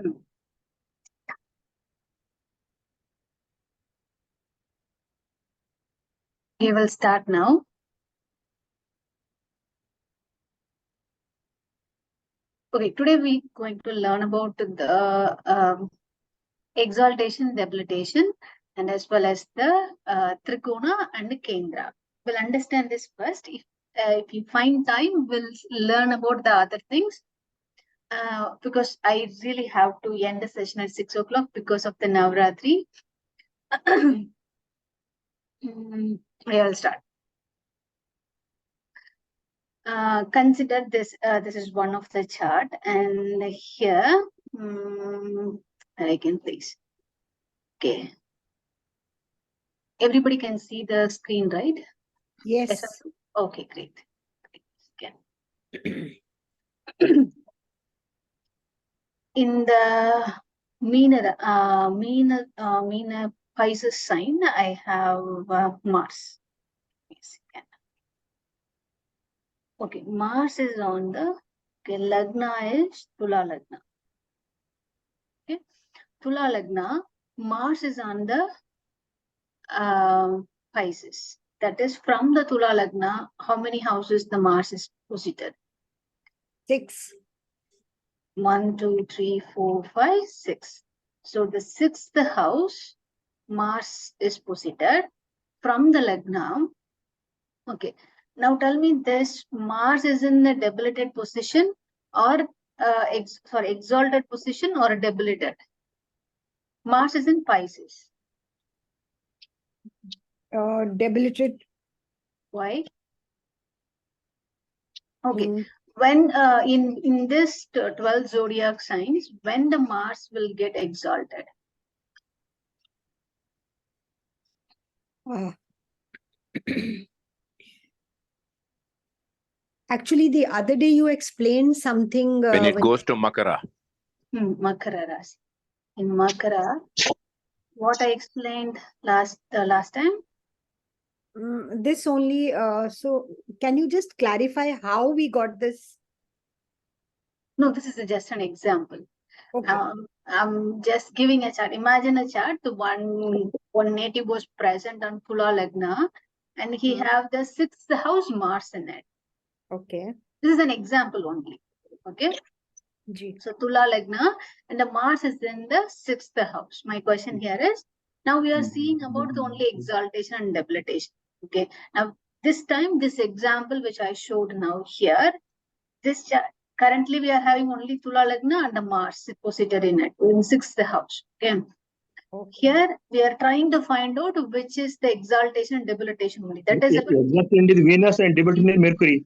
Hmm. We will start now. Okay, today we're going to learn about the exaltation, debilitation, and as well as the trikona and the kendra. We'll understand this first. If you find time, we'll learn about the other things. Because I really have to end the session at 6 o'clock because of the Navratri. I will start. Consider this. This is one of the chart, and here I can place. Okay. Everybody can see the screen, right? Yes. Okay, great. Okay. In the Meena Pisces sign, I have Mars. Okay, Mars is on the Lagna is Tula Lagna. Okay, Tula Lagna, Mars is on the Pisces. That is from the Tula Lagna, how many houses the Mars is posited? 6. 1, 2, 3, 4, 5, 6. So the 6th house, Mars is posited from the Lagna. Okay. Now tell me, this Mars is in the debilitated position or exalted position or debilitated? Mars is in Pisces. Debilitated. Why? Okay. When in this 12 zodiac signs, when the Mars will get exalted? Actually, the other day you explained something. When it goes to Makara. Makara Rasi. In Makara, what I explained last time? This only. So, can you just clarify how we got this? No, this is just an example. Okay. I'm just giving a chart. Imagine a chart. One native was present on Tula Lagna, and he have the 6th house Mars in it. Okay. This is an example only. Okay. So Tula Lagna and the Mars is in the 6th house. My question here is, now we are seeing about the only exaltation and debilitation. Okay. Now this time, this example which I showed now here, this chart, currently we are having only Tula Lagna and the Mars posited in it, in 6th house. Okay. Here we are trying to find out which is the exaltation and debilitation only. That is exactly Venus and debilitation Mercury.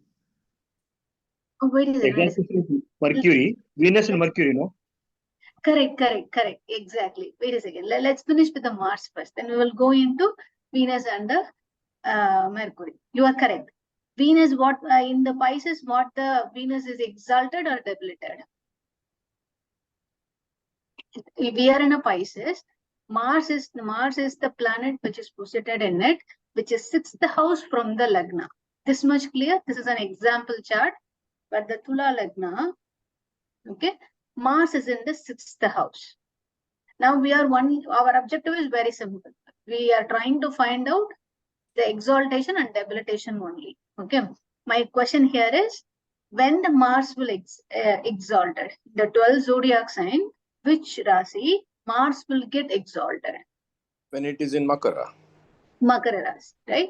Oh, wait a second. Mercury, Venus and Mercury, no? Correct. Exactly. Wait a second. Let's finish with the Mars first. Then we will go into Venus and the Mercury. You are correct. Venus, what in the Pisces, what the Venus is exalted or debilitated? We are in a Pisces. Mars is the planet which is posited in it, which is 6th house from the Lagna. This much clear? This is an example chart. But the Tula Lagna, okay, Mars is in the 6th house. Now our objective is very simple. We are trying to find out the exaltation and debilitation only. Okay. My question here is, when the Mars will exalted, the 12 zodiac sign, which Rasi Mars will get exalted? When it is in Makara. Makara Rasi, right?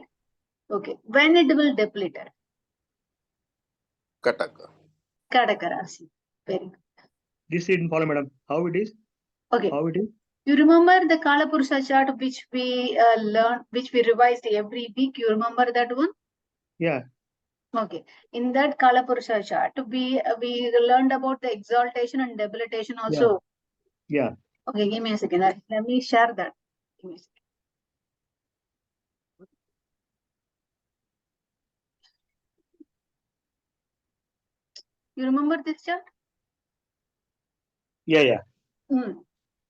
Okay. When it will debilitate? Kataka. Kataka Rasi. Very good. This didn't follow, madam. How it is? Okay. How it is? You remember the Kalapurusha chart which we learned, which we revised every week? You remember that one? Yeah. Okay. In that Kalapurusha chart, we learned about the exaltation and debilitation also. Yeah. Okay, give me a second. Let me share that. Give me a second. You remember this chart? Yeah.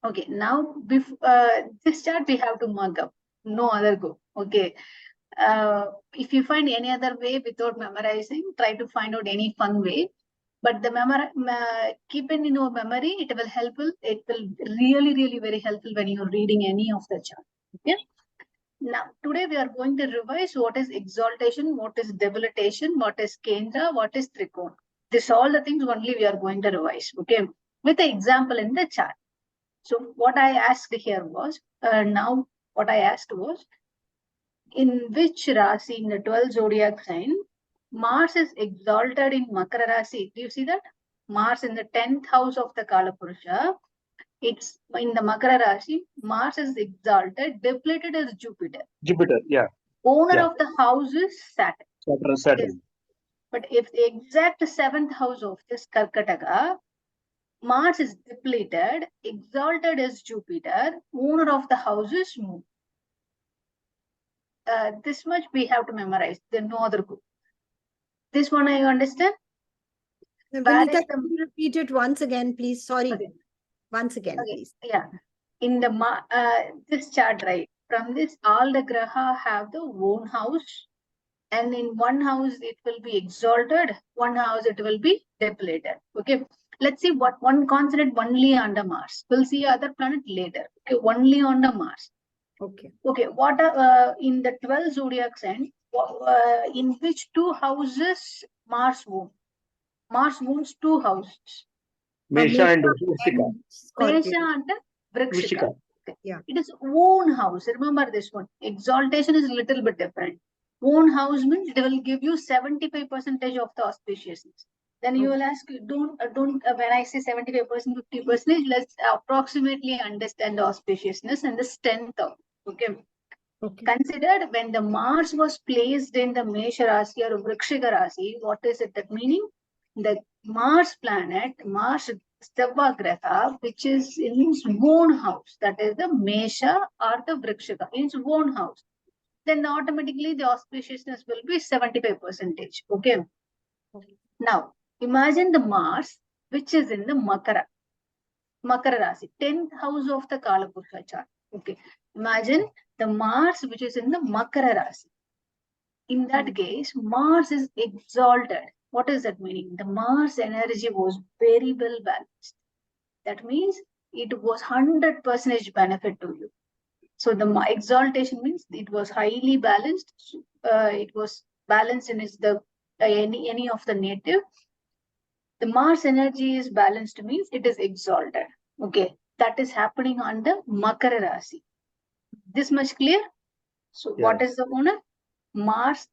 Okay. Now, this chart we have to mark up. No other go. Okay. If you find any other way without memorizing, try to find out any fun way. But the keep it in your memory. It will helpful. It will really very helpful when you're reading any of the chart. Okay. Now, today we are going to revise what is exaltation, what is debilitation, what is kendra, what is trikona. This all the things only we are going to revise. Okay, with the example in the chart. So what I asked here was, now what I asked was, in which Rasi in the 12 zodiac sign, Mars is exalted in Makara Rasi. Do you see that? Mars in the 10th house of the Kalapurusha. It's in the Makara Rashi, Mars is exalted, depleted as Jupiter. Jupiter, yeah. Owner Yeah. of the house is Saturn. Saturn. But if the exact 7th house of this Karkataka, Mars is depleted, exalted as Jupiter, owner of the house is Moon. This much we have to memorize, then no other group. This one I understand? Vinita, can you repeat it once again, please? Sorry. Okay. Once again, Okay. please. Yeah. In the this chart, right? From this, all the graha have the own house. And in one house, it will be exalted. One house, it will be depleted. Okay. Let's see what one concentrate only under Mars. We'll see other planet later. Okay. Only on the Mars. Okay. Okay. What in the 12 zodiac sign, in which two houses Mars owns? Mars owns two houses. Mesha and Vrishika. Mesha and Vrishika. Okay. Yeah. It is own house. Remember this one. Exaltation is a little bit different. Own house means it will give you 75% of the auspiciousness. Then you will ask, don't when I say 75%, 50%, let's approximately understand the auspiciousness and the strength of. Okay. Okay. Considered when the Mars was placed in the Mesha Rasi or Vrikshika Rasi, what is it that meaning? The Mars planet, Mars Stava Graha, which is in its own house, that is the Mesha or the Vrikshika, in its own house, then automatically the auspiciousness will be 75%. Okay. Now, imagine the Mars, which is in the Makara Rasi, 10th house of the Kalapurusha chart. Okay. Imagine the Mars, which is in the Makara Rasi. In that case, Mars is exalted. What is that meaning? The Mars energy was very well balanced. That means it was 100% benefit to you. So the exaltation means it was highly balanced. It was balanced in any of the native. The Mars energy is balanced means it is exalted. Okay, that is happening on the Makara Rasi. This much clear? So what is the owner? Mars,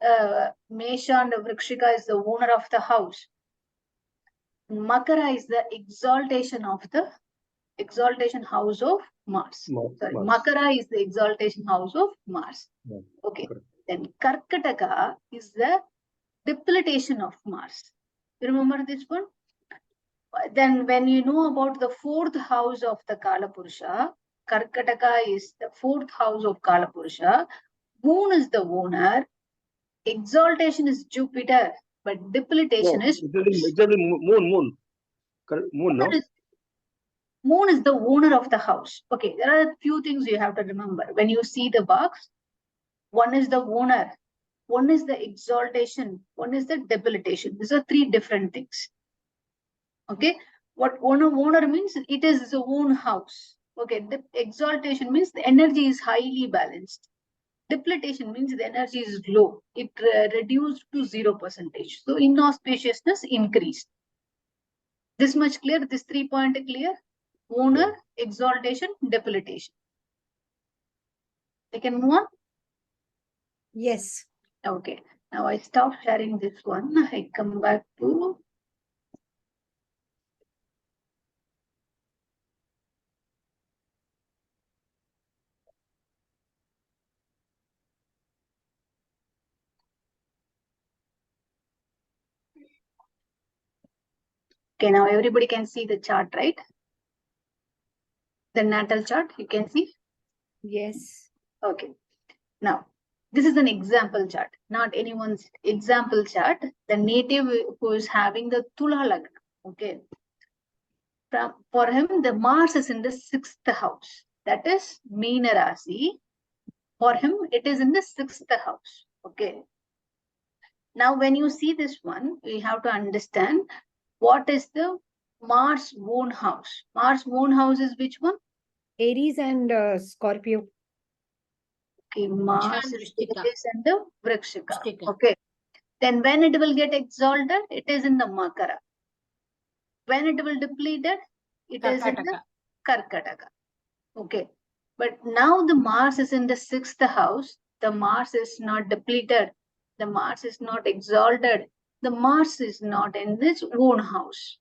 Mesha and Vrikshika is the owner of the house. Makara is the exaltation house of Mars. Sorry, Mars. Makara is the exaltation house of Mars. Yeah. Okay. Correct. Then Karkataka is the debilitation of Mars. You remember this one? Then when you know about the 4th house of the Kalapurusha, Karkataka is the 4th house of Kalapurusha. Moon is the owner. Exaltation is Jupiter, but debilitation is Exactly Moon. Moon, no? Moon is the owner of the house. Okay, there are a few things you have to remember. When you see the box, one is the owner, one is the exaltation, one is the debilitation. These are three different things. Okay, what owner means, it is his own house. Okay, the exaltation means the energy is highly balanced. Debilitation means the energy is low. It reduced to 0%. So inauspiciousness increased. This much clear? This 3 point clear? Owner, exaltation, debilitation. I can move on? Yes. Okay. Now I stop sharing this one. I come back to okay, now everybody can see the chart, right? The natal chart, you can see? Yes. Okay. Now, this is an example chart, not anyone's example chart. The native who is having the Tula Lagna. Okay. For him, the Mars is in the 6th house. That is Meena Rasi. For him, it is in the 6th house. Okay. Now, when you see this one, we have to understand what is the Mars own house? Mars own house is which one? Aries and Scorpio. Okay, Mars and is Vrishchika. Aries and the Vrishchika. Vrishchika. Okay. Then when it will get exalted, it is in the Makara. When it will depleted, it is in the Karkataka. Okay. But now the Mars is in the 6th house. The Mars is not depleted. The Mars is not exalted. The Mars is not in its own house.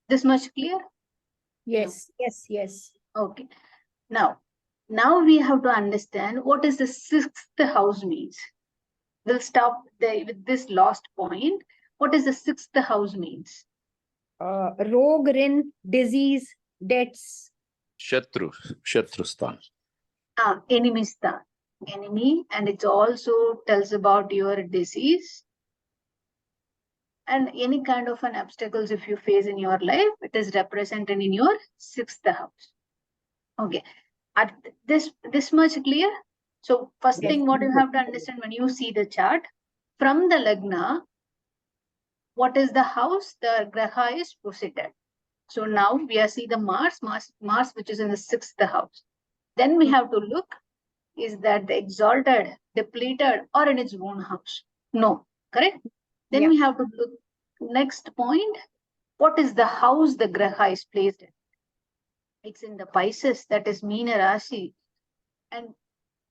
This much clear? Yes, yes, yes. Okay. Now we have to understand what is the 6th house means. We'll stop there with this last point. What is the 6th house means? Rogue, rin, disease, debts. Shatrustan. Enemy star. Enemy, and it also tells about your disease and any kind of an obstacles if you face in your life, it is represented in your 6th house. Okay. At this much clear? So first Yes. thing what you have to understand when you see the chart, from the Lagna, what is the house the Graha is posited? So now we are see the Mars which is in the 6th house. Then we have to look, is that the exalted, depleted, or in its own house? No, correct? Then Yeah. we have to look next point. What is the house the Graha is placed in? It's in the Pisces, that is Meena Rashi. And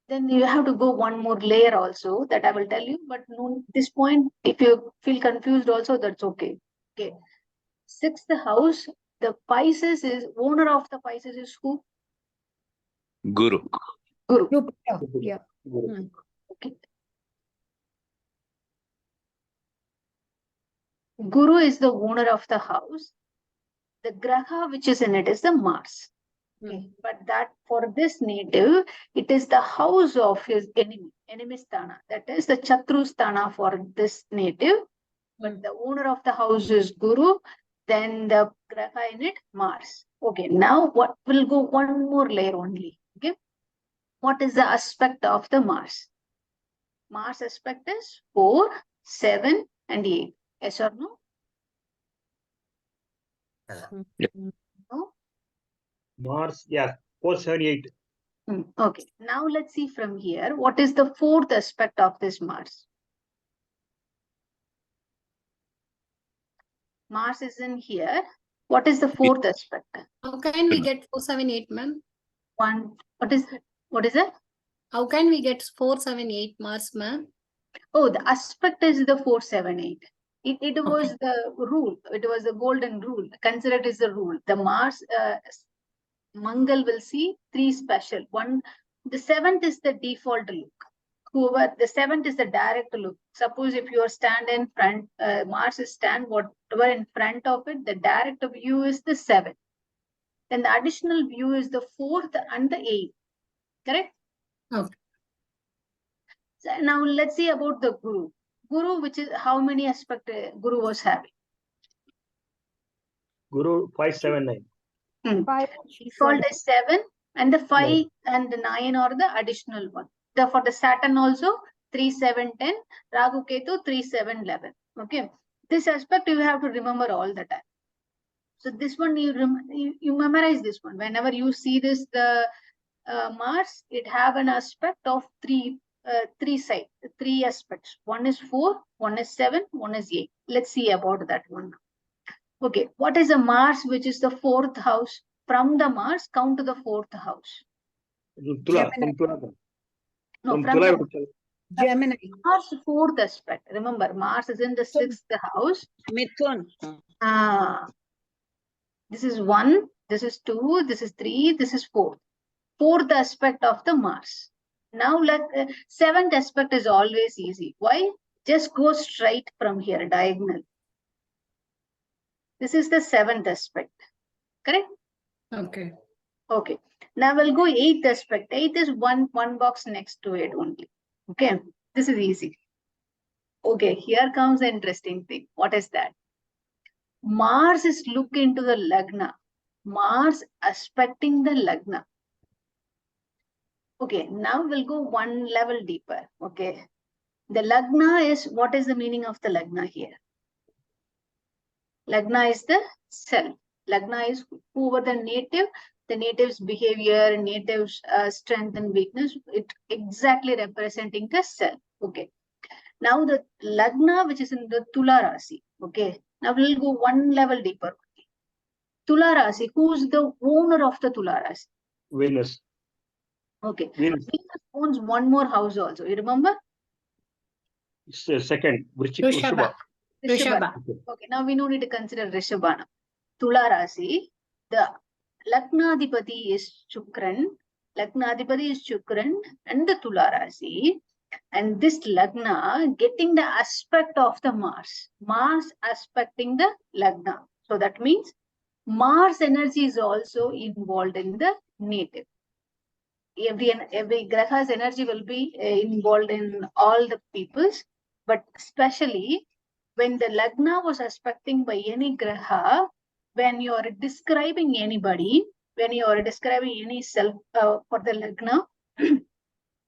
then you have to go one more layer also that I will tell you. But no, this point, if you feel confused also, that's okay. Okay. 6th house, the Pisces is, owner of the Pisces is who? Guru. Guru. Jupiter. Yeah. Okay. Guru is the owner of the house. The Graha which is in it is the Mars. Okay. But that for this native, it is the house of his enemy sthana. That is the Chatru sthana for this native. But the owner of the house is Guru. Then the Graha in it, Mars. Okay. Now what will go one more layer only. Okay. What is the aspect of the Mars? Mars aspect is 4, 7, and 8. Yes or no? No? Mars, yeah, 478. Okay. Now let's see from here. What is the 4th aspect of this Mars? Mars is in here. What is the 4th aspect? How can we get 478, ma'am? What is it? What is it? How can we get 478 Mars, ma'am? Oh, the aspect is the 478. It was Okay. the rule. It was the golden rule. Considered as the rule. The Mars, Mangal will see 3 special. One, the 7th is the default look. The 7th is the direct look. Suppose if you are stand in front, Mars is stand whatever in front of it, the direct view is the 7th. Then the additional view is the 4th and the 8th. Correct? Okay. So now let's see about the Guru. Guru, which is how many aspect Guru was having? Guru 579. Default is 7 and the 5 and the 9 are the additional one. For the Saturn also 3, 7, 10, Rahu Ketu 3, 7, 11. Okay. This aspect you have to remember all the time. So this one you memorize this one. Whenever you see this, the Mars, it have an aspect of three sides, 3 aspects. One is 4, one is 7, one is 8. Let's see about that one. Okay, what is a Mars, which is the 4th house? From the Mars, count to the 4th house. Tula, from Tula. No, From from Tula, the Gemini. Mars 4th aspect. Remember, Mars is in the 6th house. Mithun. This is 1, this is 2, this is 3, this is 4. 4th aspect of the Mars. Now, 7th aspect is always easy. Why? Just go straight from here, diagonal. This is the 7th aspect. Correct? Okay. Okay. Now we'll go 8th aspect. 8th is one box next to it only. Okay. This is easy. Okay. Here comes the interesting thing. What is that? Mars is look into the Lagna. Mars aspecting the Lagna. Okay. Now we'll go one level deeper. Okay. The Lagna is, what is the meaning of the Lagna here? Lagna is the self. Lagna is whoever the native's behavior, native's strength and weakness, it exactly representing the self. Okay. Now the Lagna, which is in the Tula Rasi. Okay. Now we'll go one level deeper. Tula Rasi, who's the owner of the Tula Rasi? Venus. Okay. Venus. Venus owns one more house also. You remember? It's the second. Rishabha. Rishabha. Okay, now we don't need to consider Rishabhana. Tula Rasi, the Lagnadipati is Shukran. Lagnadipati is Shukran and the Tula Rasi. And this Lagna getting the aspect of the Mars. Mars aspecting the Lagna. So that means Mars energy is also involved in the native. Every Graha's energy will be involved in all the peoples, but especially when the Lagna was aspecting by any Graha, when you are describing anybody, when you are describing any self for the Lagna,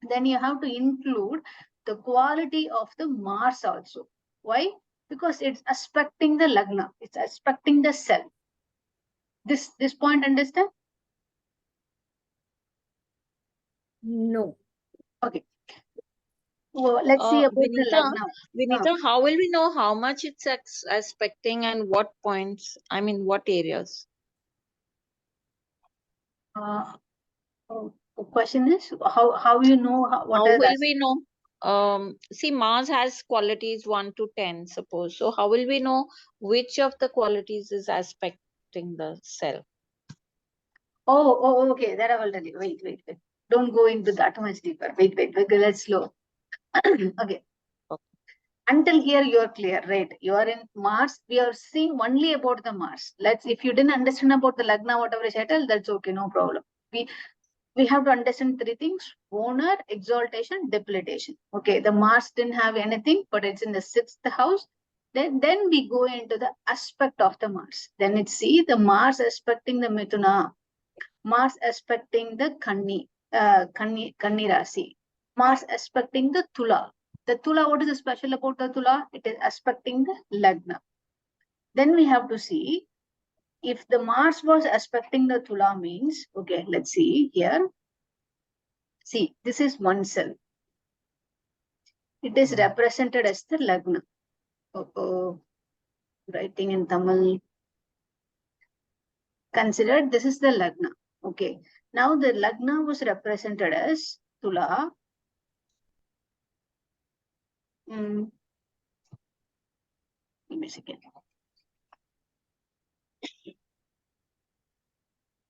then you have to include the quality of the Mars also. Why? Because it's aspecting the Lagna, it's aspecting the self. This point understand? No. Okay. Well, let's see about the Lagna. Vinita, how will we know how much it's aspecting and what points? I mean, what areas? The question is how you know what How are will we know? See, Mars has qualities 1 to 10, suppose. So how will we know which of the qualities is aspecting the self? okay, that I will tell you. Wait. Don't go into that much deeper. Wait, let's slow. Okay. Until here you are clear, right? You are in Mars. We are seeing only about the Mars. If you didn't understand about the Lagna, whatever I tell, that's okay, no problem. We have to understand 3 things: owner, exaltation, debilitation. Okay, the Mars didn't have anything, but it's in the 6th house. Then we go into the aspect of the Mars. Then it's see the Mars aspecting the Mithuna, Mars aspecting the Kanni Rasi, Mars aspecting the Tula. The Tula, what is special about the Tula? It is aspecting the Lagna. Then we have to see if the Mars was aspecting the Tula means, okay, let's see here. See, this is one cell. It is represented as the Lagna. Writing in Tamil. Consider this is the Lagna. Okay. Now the Lagna was represented as Tula. Give me a second.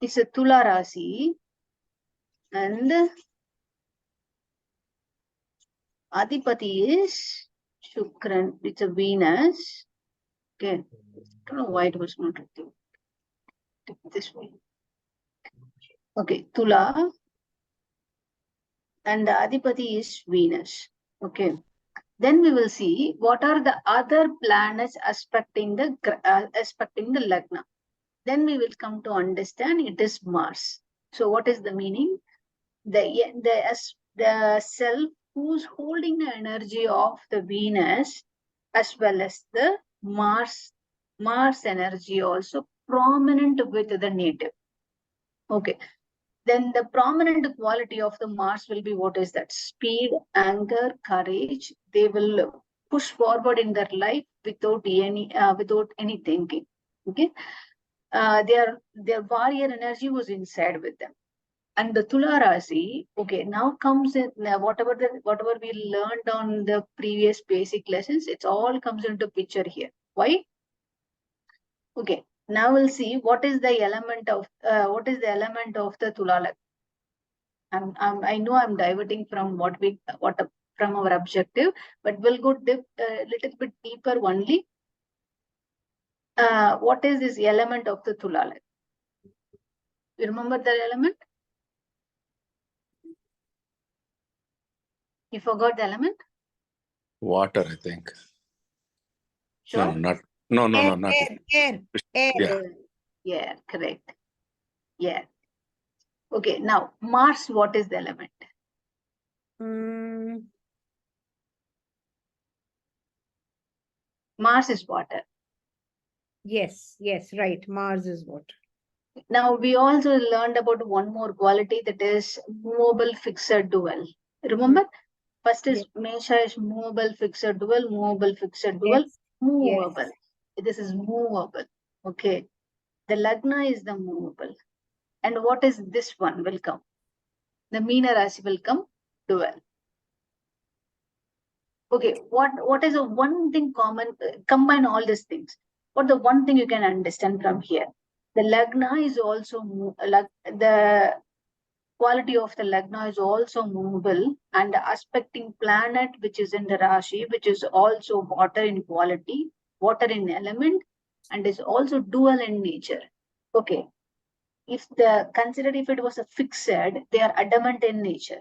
It's a Tula Rasi and Adipati is Shukran. It's a Venus. Okay. I don't know why it was not written this way. Okay, Tula and the Adipati is Venus. Okay. Then we will see what are the other planets aspecting the Lagna. Then we will come to understand it is Mars. So what is the meaning? The self who's holding the energy of the Venus as well as the Mars energy also prominent with the native. Okay. Then the prominent quality of the Mars will be what is that? Speed, anger, courage. They will push forward in their life without any thinking. Okay. Their warrior energy was inside with them. And the Tula Rasi, okay, now comes in whatever we learned on the previous basic lessons, it all comes into picture here. Why? Okay, now we'll see what is the element of the Tula Lagna. I know I'm diverting from from our objective, but we'll go a little bit deeper only. What is this element of the Tula Lagna? You remember the element? You forgot the element? Water, I think. Sure. Not. Air. Yeah. Correct. Yeah. Okay, now Mars, what is the element? Mars is water. Yes, yes, right. Mars is what? Now we also learned about one more quality, that is movable fixed dual. Remember? First is Mesha is movable fixed dual, movable fixed dual, Yes, movable. yes. This is movable. Okay. The Lagna is the movable. And what is this one will come? The Meena Rasi will come dual. Okay, what is the one thing common, combine all these things? What the one thing you can understand from here? The Lagna is also, the quality of the Lagna is also movable, and the aspecting planet, which is in the Rashi, which is also water in quality, water in element, and is also dual in nature. Okay, if considered if it was a fixed, they are adamant in nature.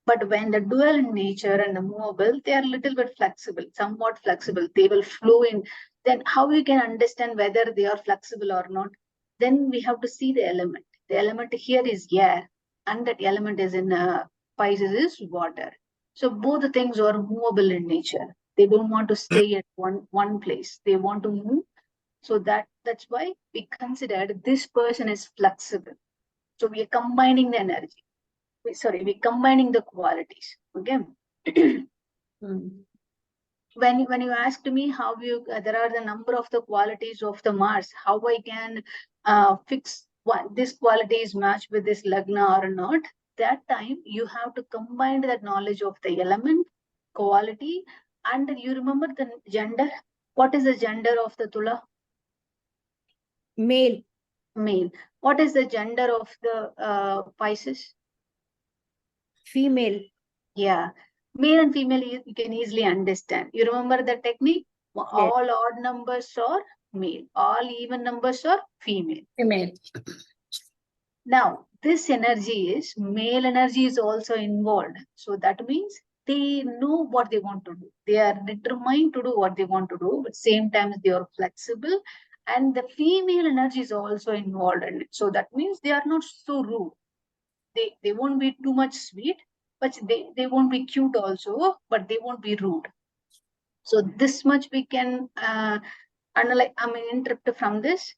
But when the dual in nature and the movable, they are a little bit flexible, somewhat flexible. They will flow in. Then how you can understand whether they are flexible or not? Then we have to see the element. The element here is air, and that element is in Pisces is water. So both the things are movable in nature. They don't want to stay at one place. They want to move. So that's why we considered this person is flexible. So we are combining the energy. We're combining the qualities. Okay. When you asked me how you there are the number of the qualities of the Mars, how I can fix what this quality is matched with this Lagna or not, that time you have to combine that knowledge of the element, quality, and you remember the gender. What is the gender of the Tula? Male. Male. What is the gender of the Pisces? Female. Yeah, male and female you can easily understand. You remember the technique? All odd numbers are male, all even numbers are female. Female. Now, this energy is male energy is also involved. So that means they know what they want to do. They are determined to do what they want to do, but same time they are flexible. And the female energy is also involved in it. So that means they are not so rude. They won't be too much sweet, but they won't be cute also, but they won't be rude. So this much we can analyze, interpret from this.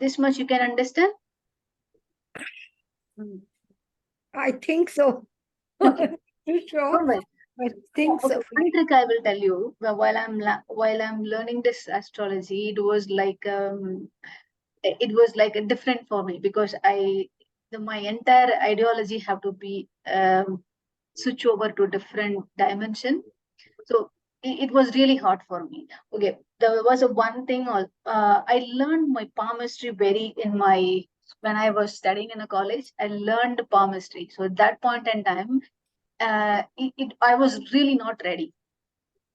This much you can understand. I think so. Okay. Sure. Alright. I think Okay, so. one trick I will tell you while I'm learning this astrology, it was like a different for me because my entire ideology have to be switch over to different dimension. So it was really hard for me. Okay, there was a one thing. I learned my palmistry when I was studying in a college. I learned palmistry. So at that point in time, I was really not ready.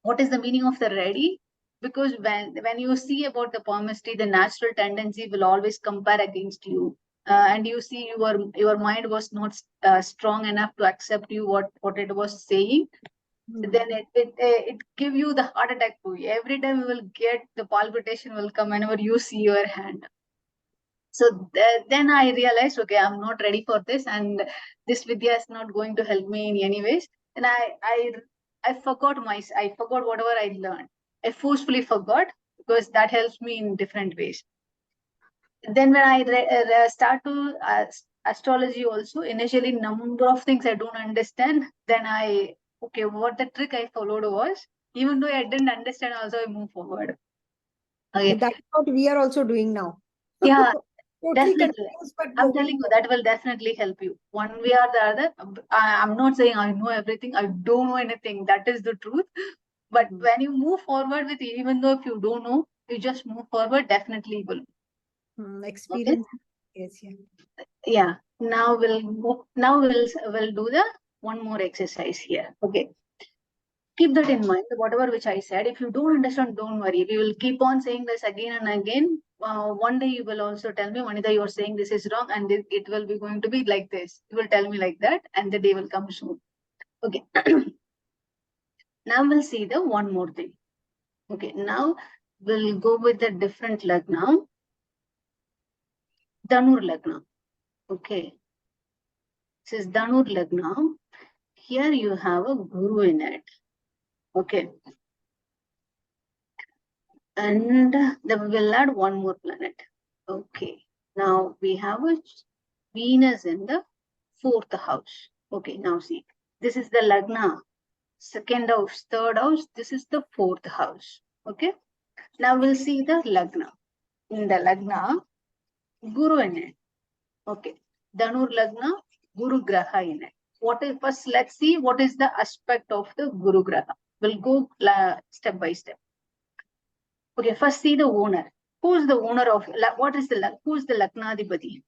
What is the meaning of the ready? Because when you see about the palmistry, the natural tendency will always compare against you. And you see your mind was not strong enough to accept you what it was saying. Then it give you the heart attack too. Every time you will get the palpitation will come whenever you see your hand. So then I realized, okay, I'm not ready for this, and this vidya is not going to help me in any ways. And I forgot I forgot whatever I learned. I forcefully forgot because that helps me in different ways. Then when I start to astrology also, initially number of things I don't understand. Then okay, what the trick I followed was, even though I didn't understand, also I move forward. Okay. That's what we are also doing now. Yeah, Totally definitely. confused, but I'm moving telling you, that will definitely help you. One way or the other. I'm not saying I know everything. I don't know anything. That is the truth. But when you move forward with, even though if you don't know, you just move forward, definitely you will. Okay. experience. Yes, yeah. Yeah. Now we'll do the one more exercise here. Okay. Keep that in mind, whatever which I said. If you don't understand, don't worry. We will keep on saying this again and again. One day you will also tell me, Vanita, you're saying this is wrong, and it will be going to be like this. You will tell me like that, and the day will come soon. Okay. Now we'll see the one more thing. Okay. Now we'll go with the different Lagna. Dhanur Lagna. Okay. This is Dhanur Lagna. Here you have a Guru in it. Okay. And then we will add one more planet. Okay. Now we have a Venus in the 4th house. Okay. Now see, this is the Lagna. 2nd house, 3rd house. This is the 4th house. Okay. Now we'll see the Lagna. In the Lagna, Guru in it. Okay. Dhanur Lagna, Guru Graha in it. What is first? Let's see what is the aspect of the Guru Graha. We'll go step by step. Okay, first see the owner. Who's the owner of what is the who's the Lagnadipati?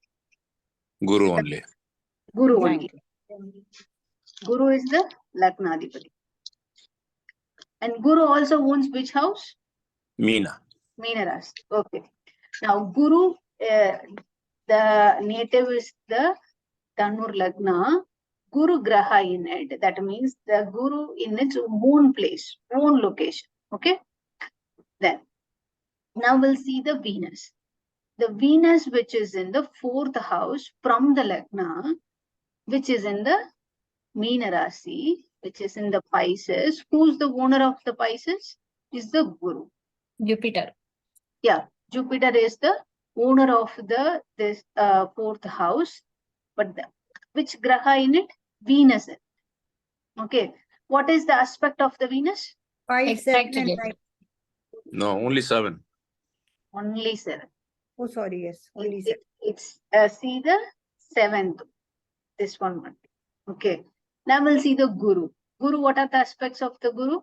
Guru only. Guru Thank only. Guru is the Lagnadipati. And Guru also owns which house? Meena. Meena Rasi. Okay. Now Guru, the native is the Dhanur Lagna. Guru Graha in it. That means the Guru in its own place, own location. Okay. Then now we'll see the Venus. The Venus which is in the 4th house from the Lagna, which is in the Meena Rasi, which is in the Pisces. Who's the owner of the Pisces? Is the Guru. Jupiter. Yeah, Jupiter is the owner of this 4th house. But which Graha in it? Venus. Okay. What is the aspect of the Venus? 5, 7, and Exactly. 9. No, only 7. Only 7. Oh, sorry. Yes. Only 7. It's see the 7th. This one. Okay. Now we'll see the Guru. Guru, what are the aspects of the Guru?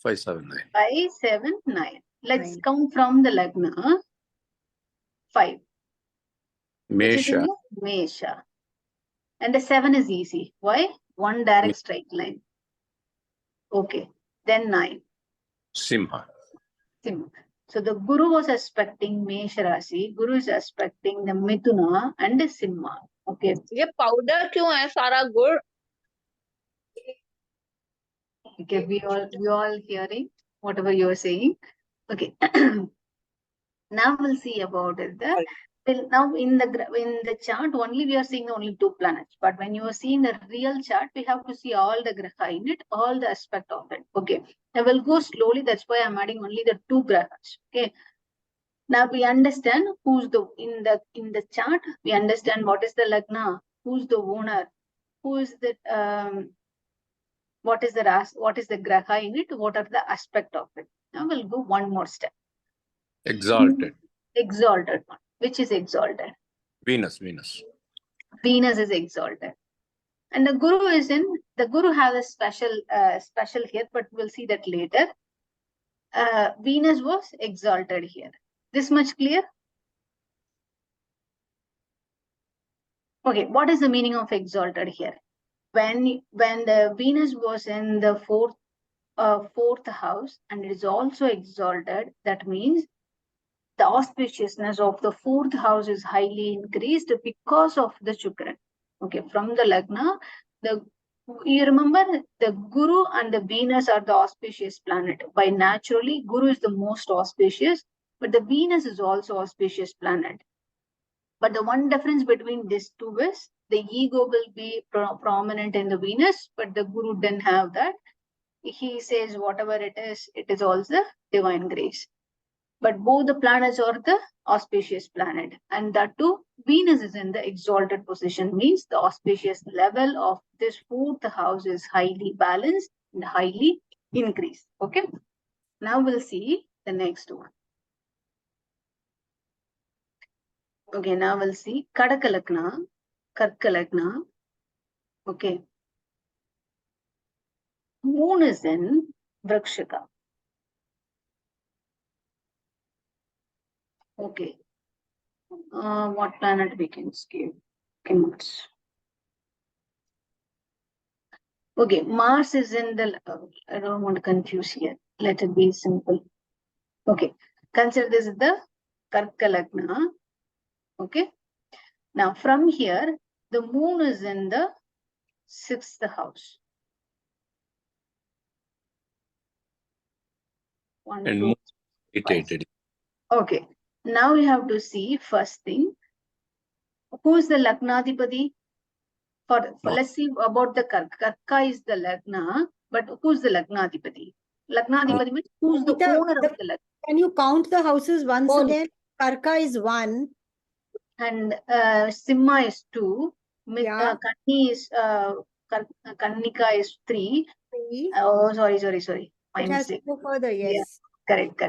5, 7, 9. 5, 7, 9. Let's 9. count from the Lagna. 5. Which is in Mesha. the Mesha. And the 7 is easy. Why? One direct straight line. Okay. Then 9. Simha. Simha. So the Guru was aspecting Mesha Rasi. Guru is aspecting the Mithuna and the Simha. Okay. ये powder क्यों है सारा गुड़? Okay. We all hearing whatever you are saying. Okay. Now we'll see about it. Now in the chart only we are seeing only 2 planets. But when you are seeing the real chart, we have to see all the graha in it, all the aspect of it. Okay. I will go slowly. That's why I'm adding only the 2 grahas. Okay. Now we understand who's in the chart. We understand what is the lagna, who's the owner, who is the what is the graha in it, what are the aspect of it. Now we'll go one more step. Exalted. Exalted one. Which is exalted? Venus. Venus is exalted. And the Guru has a special here, but we'll see that later. Venus was exalted here. This much clear? Okay, what is the meaning of exalted here? When the Venus was in the fourth house and it is also exalted, that means the auspiciousness of the 4th house is highly increased because of the Shukran. Okay, from the Lagna, you remember the Guru and the Venus are the auspicious planet. By naturally, Guru is the most auspicious, but the Venus is also auspicious planet. But the one difference between these two is the ego will be prominent in the Venus, but the Guru didn't have that. He says whatever it is also divine grace. But both the planets are the auspicious planet. And that too, Venus is in the exalted position, means the auspicious level of this 4th house is highly balanced and highly increased. Okay. Now we'll see the next one. Okay, now we'll see Kadakalakna, Karkalakna. Okay. Moon is in Vrakshika. Okay. What planet we can skip? Okay, Mars is in the, I don't want to confuse here. Let it be simple. Okay, consider this is the Karkalakna. Okay. Now from here, the moon is in the 6th house. One, And two, moon irritated. okay. Now we have to see first thing. Who is the Lagnadipati? For let's see about the Karka. Karka is the Lagna, but who is the Lagnadipati? Lagnadipati means who's the Peter, owner of the Lagna. Can you count the houses once Moon. again? Karka is 1. And Simha is 2. Yeah. Kanni is Kannika is 3. 3. Oh, sorry. My It has to mistake. go further, yes. Correct.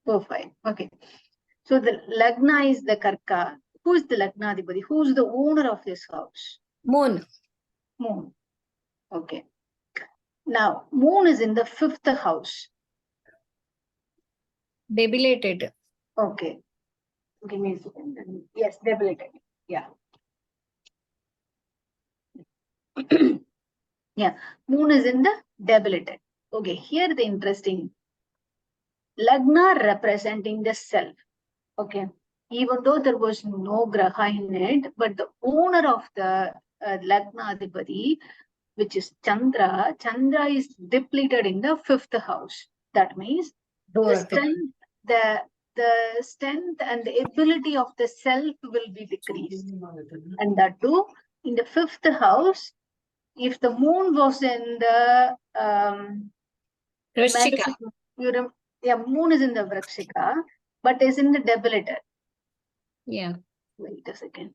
4, 5. Okay. So the Lagna is the Karka. Who is the Lagnadipati? Who is the owner of this house? Moon. Moon. Okay. Now, Moon is in the 5th house. Debilitated. Okay. Give me a second. Yes, debilitated. Yeah. Yeah. Moon is in the debilitated. Okay. Here the interesting. Lagna representing the self. Okay. Even though there was no graha in it, but the owner of the Lagna Adhipati, which is Chandra is depleted in the 5th house. That means the strength, the strength and the ability of the self will be decreased. And that too, in the 5th house, if the moon was in the Vrishchika. moon is in the Vrikshika, but is in the debilitated. Yeah. Wait a second.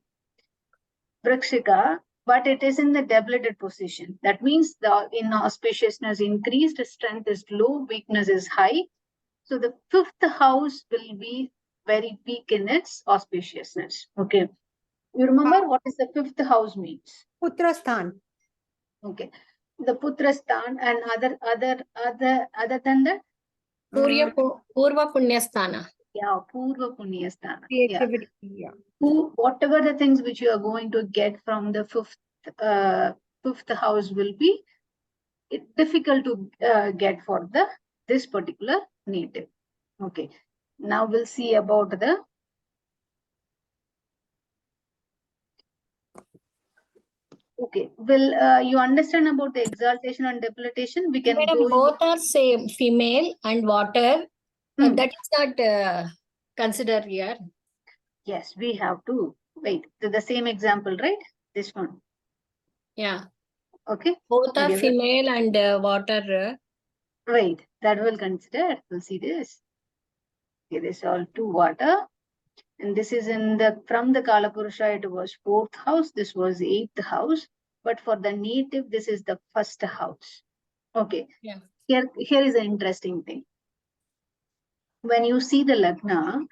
Vrikshika, but it is in the debilitated position. That means the inauspiciousness increased, strength is low, weakness is high. So the 5th house will be very weak in its auspiciousness. Okay. You remember what is the 5th house means? Putra Sthan. Okay. The Putra Sthan and other than that? Purva Punyasthana. Yeah, Purva Punya Sthana. Creativity. Yeah. Whatever the things which you are going to get from the 5th house will be difficult to get for this particular native. Okay. Now we'll see about the okay. Will you understand about the exaltation and debilitation? We can Madam, go both are same, female and water. Hmm. That is not considered here. Yes, we have to wait. The same example, right? This one. Yeah. Okay. Both are Okay, female and water. Wait, that will consider. We'll see this. Okay, this is all 2 water. And this is in the from the Kalapurusha, it was 4th house. This was 8th house. But for the native, this is the 1st house. Okay. Yeah. Here is an interesting thing. When you see the Lagna,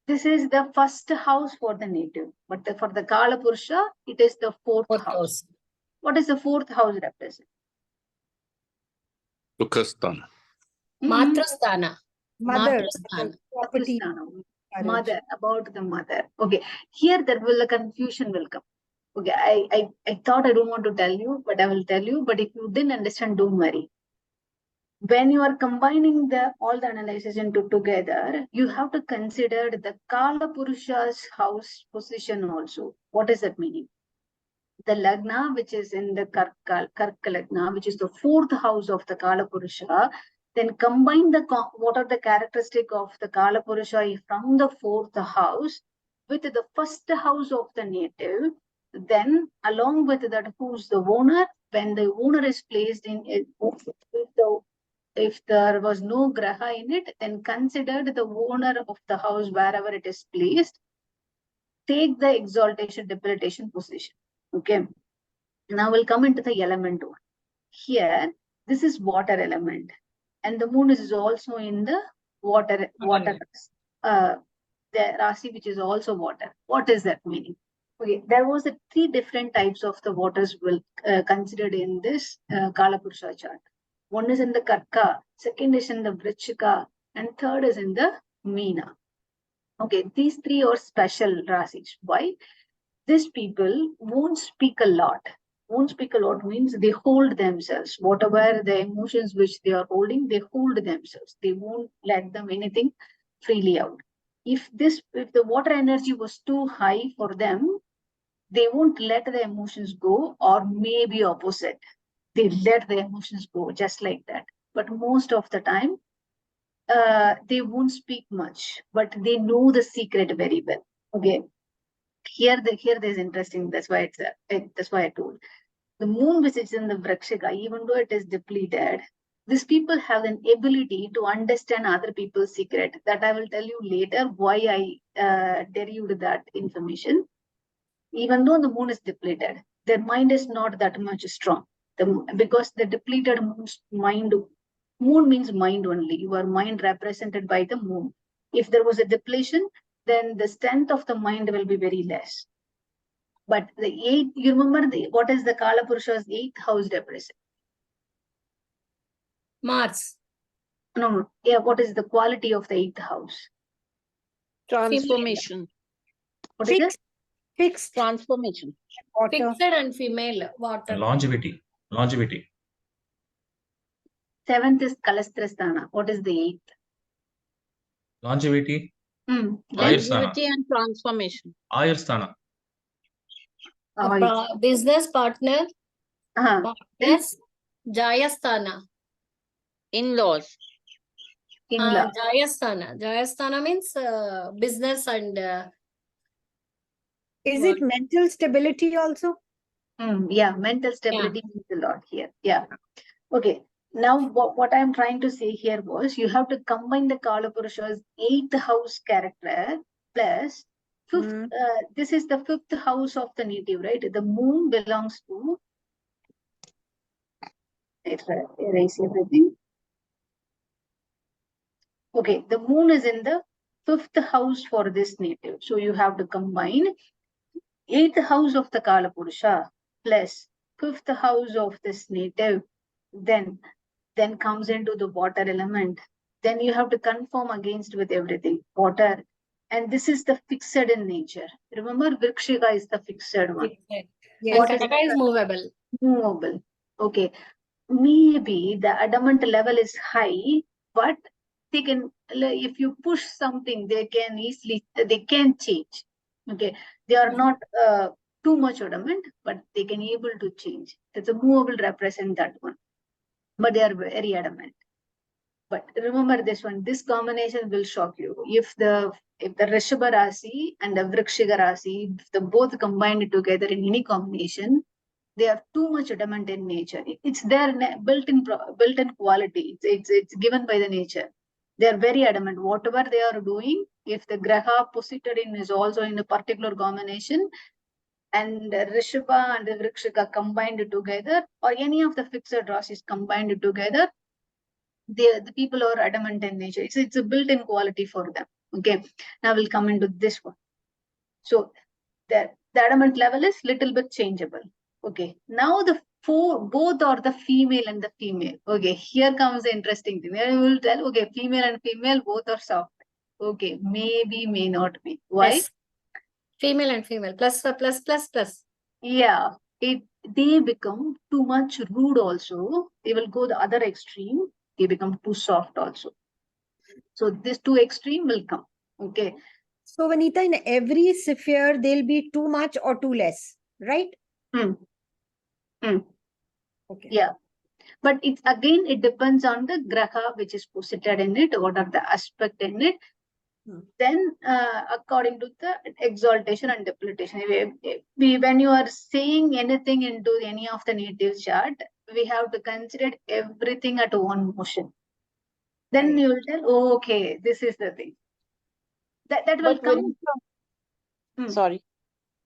this is the 1st house for the native. But for the Kalapurusha, it is the 4th house. What is the 4th house represent? Sukhasthana. Matrasthana. Mother. Matrasthana. Property. Mother, about the mother. Okay, here there will a confusion will come. Okay, I thought I don't want to tell you, but I will tell you. But if you didn't understand, don't worry. When you are combining all the analysis into together, you have to consider the Kala Purusha's house position also. What is that meaning? The Lagna, which is in the Karka Lagna, which is the 4th house of the Kala Purusha, then combine what are the characteristic of the Kala Purusha from the 4th house with the 1st house of the native. Then along with that, who's the owner? When the owner is placed in it, if there was no graha in it, then consider the owner of the house wherever it is placed. Take the exaltation, debilitation position. Okay. Now we'll come into the element 1. Here, this is water element. And the moon is also in the water, the Rasi, which is also water. What is that meaning? Okay, there was 3 different types of the waters will considered in this Kalapurusha chart. One is in the Karka, second is in the Vrishchika, and third is in the Meena. Okay, these 3 are special Rasis. Why? These people won't speak a lot. Won't speak a lot means they hold themselves. Whatever the emotions which they are holding, they hold themselves. They won't let them anything freely out. If the water energy was too high for them, they won't let the emotions go, or maybe opposite. They let the emotions go just like that. But most of the time, they won't speak much, but they know the secret very well. Okay. Here there's interesting. That's why that's why I told. The moon which is in the Vrakshika, even though it is depleted, these people have an ability to understand other people's secret. That I will tell you later why I derived that information. Even though the moon is depleted, their mind is not that much strong. Because the depleted moon means mind only. Your mind represented by the moon. If there was a depletion, then the strength of the mind will be very less. But the eighth, you remember what is the Kala Purusha's eighth house represent? Mars. No. Yeah, what is the quality of the eighth house? Transformation. What is it? Fixed Transformation. water. Fixed and female. Water. Longevity. Longevity. Seventh is Kalastrasthana. What is the eighth? Longevity. Then Longevity and transformation. Ayurstana. Business partner. Yes. Jayasthana. In-laws. In-law. Jayasthana. Jayasthana means business and Is it mental stability also? Yeah, mental stability means a lot here. Yeah. Okay. Now, what I'm trying to say here was you have to combine the Kala Purusha's eighth house character plus fifth. This is the fifth house of the native, right? The moon belongs to. Erase everything. Okay, the moon is in the fifth house for this native. So you have to combine eighth house of the Kala Purusha plus fifth house of this native. Then comes into the water element. Then you have to conform against with everything. Water. And this is the fixed in nature. Remember, Vrikshika is the fixed one. Yes. What is Kataka is movable. movable? Okay. Maybe the adamant level is high, but they can, if you push something, they can change. Okay. They are not too much adamant, but they can able to change. It's a movable represent that one. But they are very adamant. But remember this one, this combination will shock you. If the Rishabha Rasi and the Vrikshika Rasi, if the both combined together in any combination, they are too much adamant in nature. It's their built-in quality. It's given by the nature. They are very adamant. Whatever they are doing, if the Graha posited in is also in a particular combination, and Rishabha and the Vrikshika combined together, or any of the fixed rasis combined together, the people are adamant in nature. It's a built-in quality for them. Okay. Now we'll come into this one. So the adamant level is little bit changeable. Okay. Now both are the female and the female. Okay. Here comes the interesting thing. Then we will tell, okay, female and female both are soft. Okay. Maybe, may not be. Why? Yes. Female and female. Plus. Yeah. They become too much rude also. They will go the other extreme. They become too soft also. So this two extreme will come. Okay. So, Vanita, in every sphere, there'll be too much or too less, right? Okay. Yeah. But it depends on the graha which is posited in it, what are the aspect in it. Then according to the exaltation and depletion. When you are saying anything into any of the native chart, we have to consider everything at one motion. Then you will tell, oh, okay, this is the thing. That will But come when, sorry.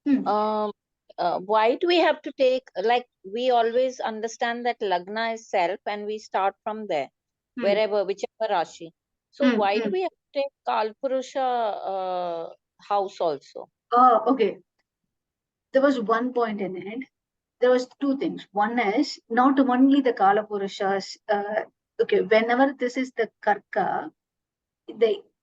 Why do we have to take, like, we always understand that Lagna is self and we start from there, whichever Rashi. So why do we have to take Kalpurusha house also? Oh, okay. There was one point in it. There was two things. One is not only the Kala Purushas. Okay, whenever this is the Karka,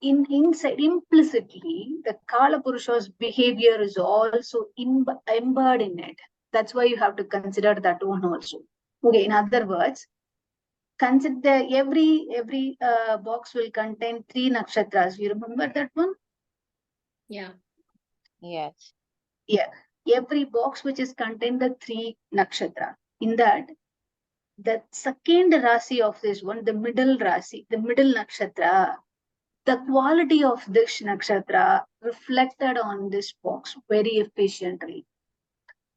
inside implicitly the Kala Purusha's behavior is also embedded in it. That's why you have to consider that one also. Okay, in other words, consider every box will contain 3 nakshatras. You remember that one? Yeah. Yes. Yeah. Every box which is contain the 3 nakshatra. In that, the second rasi of this one, the middle rasi, the middle nakshatra, the quality of this nakshatra reflected on this box very efficiently.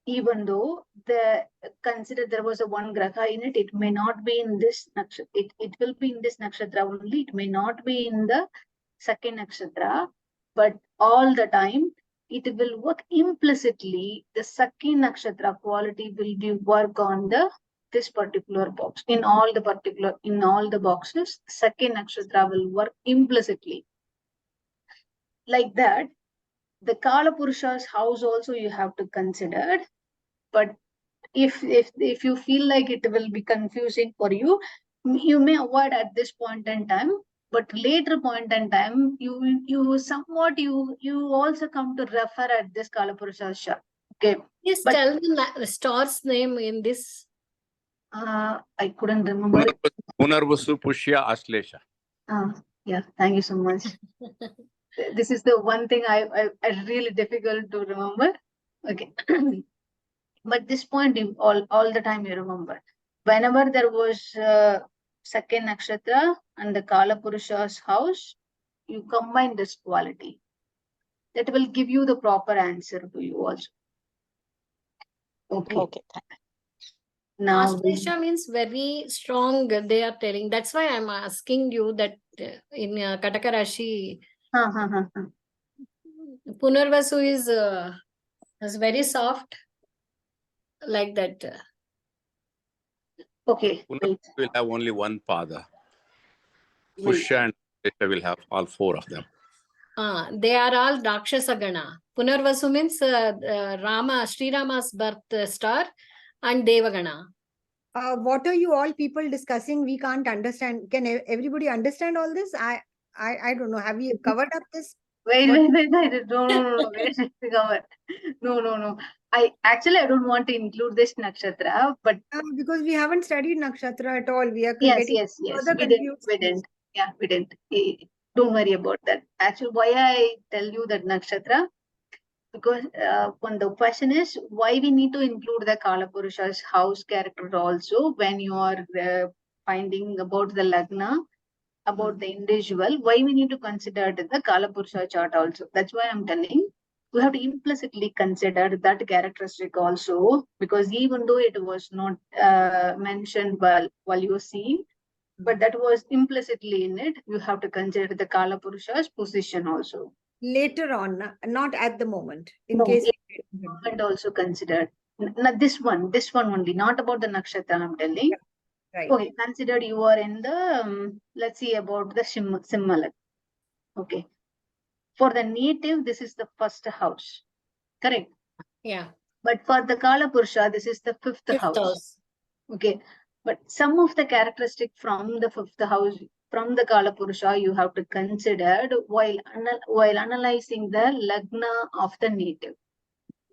even though consider there was a one graha in it, it may not be in this nakshatra. It will be in this nakshatra only. It may not be in the second nakshatra, but all the time it will work implicitly. The second nakshatra quality will be work on this particular box. In all the boxes, second nakshatra will work implicitly. Like that, the Kala Purusha's house also you have to consider. But if you feel like it will be confusing for you, you may avoid at this point in time. But later point in time, you somewhat you also come to refer at this Kala Purusha's chart. Okay. Please But- tell the star's name in this. I couldn't remember. Punarvasu Pushya Aslesha. Yeah, thank you so much. This is the one thing I really difficult to remember. Okay. But this point you all the time you remember. Whenever there was second nakshatra and the Kala Purusha's house, you combine this quality. That will give you the proper answer to you also. Okay. Okay. Now Aslesha means very strong, they are telling. That's why I'm asking you that in Kataka Rashi, Punarvasu is very soft, like that. okay. Wait. Punarvasu will have only one pada. Wait. Pushya and Aslesha will have all four of them. They are all Rakshasa Gana. Punarvasu means Sri Rama's birth star and Devagana. What are you all people discussing? We can't understand. Can everybody understand all this? I don't know. Have you covered up this? Wait. What- No. No. I don't want to include this nakshatra, but Because we haven't studied nakshatra at all. We are yes. getting further We confused. didn't. Yeah, we didn't. Don't worry about that. Actually, why I tell you that nakshatra? Because when the question is why we need to include the Kala Purusha's house character also when you are finding about the Lagna, about the individual, why we need to consider the Kala Purusha chart also. That's why I'm telling. We have to implicitly consider that characteristic also, because even though it was not mentioned while you were seeing, but that was implicitly in it, you have to consider the Kala Purusha's position also. Later on, not at the moment. In No, case. And also considered. Not this one only, not about the nakshatra I'm telling. Right. Okay, considered you are in the, let's see about the Simmalak. Okay. For the native, this is the first house. Correct. Yeah. But for the Kala Purusha, this is the fifth house. Okay. But some of the characteristic from the fifth house, from the Kala Purusha, you have to consider while analyzing the Lagna of the native.